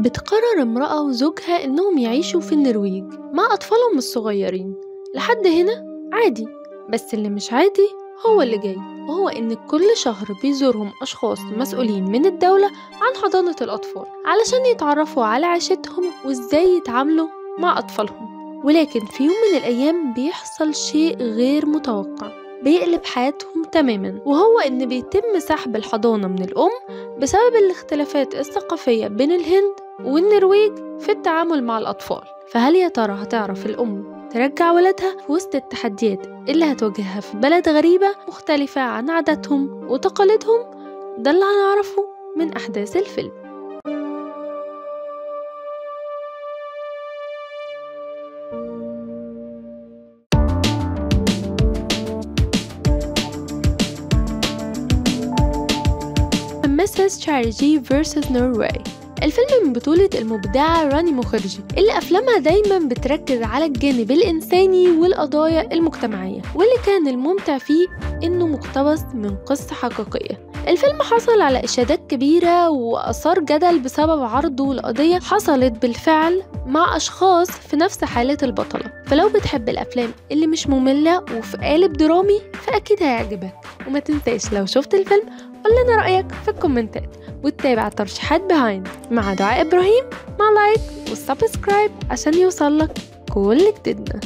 بتقرر امرأة وزوجها إنهم يعيشوا في النرويج مع أطفالهم الصغيرين. لحد هنا عادي، بس اللي مش عادي هو اللي جاي، وهو إن كل شهر بيزورهم أشخاص مسؤولين من الدولة عن حضانة الأطفال علشان يتعرفوا على عيشتهم وإزاي يتعاملوا مع أطفالهم. ولكن في يوم من الأيام بيحصل شيء غير متوقع بيقلب حياتهم تماما، وهو إن بيتم سحب الحضانة من الأم بسبب الاختلافات الثقافية بين الهند والنرويج في التعامل مع الأطفال. فهل يا ترى هتعرف الأم ترجع ولدها في وسط التحديات اللي هتواجهها في بلد غريبة مختلفة عن عاداتهم وتقاليدهم؟ ده اللي هنعرفه من أحداث الفيلم. Mrs. Charity vs. Norway. الفيلم من بطولة المبدعة راني مخرجي اللي أفلامها دايما بتركز على الجانب الإنساني والقضايا المجتمعية، واللي كان الممتع فيه إنه مقتبس من قصة حقيقية. الفيلم حصل على إشادات كبيرة وأثار جدل بسبب عرضه لقضية حصلت بالفعل مع أشخاص في نفس حالة البطلة. فلو بتحب الأفلام اللي مش مملة وفي قالب درامي فأكيد هيعجبك. وما تنساش لو شفت الفيلم قولنا رأيك في الكومنتات، وتتابع ترشيحات بيهايند مع دعاء إبراهيم مع لايك والسبسكرايب عشان يوصلك كل جديدنا.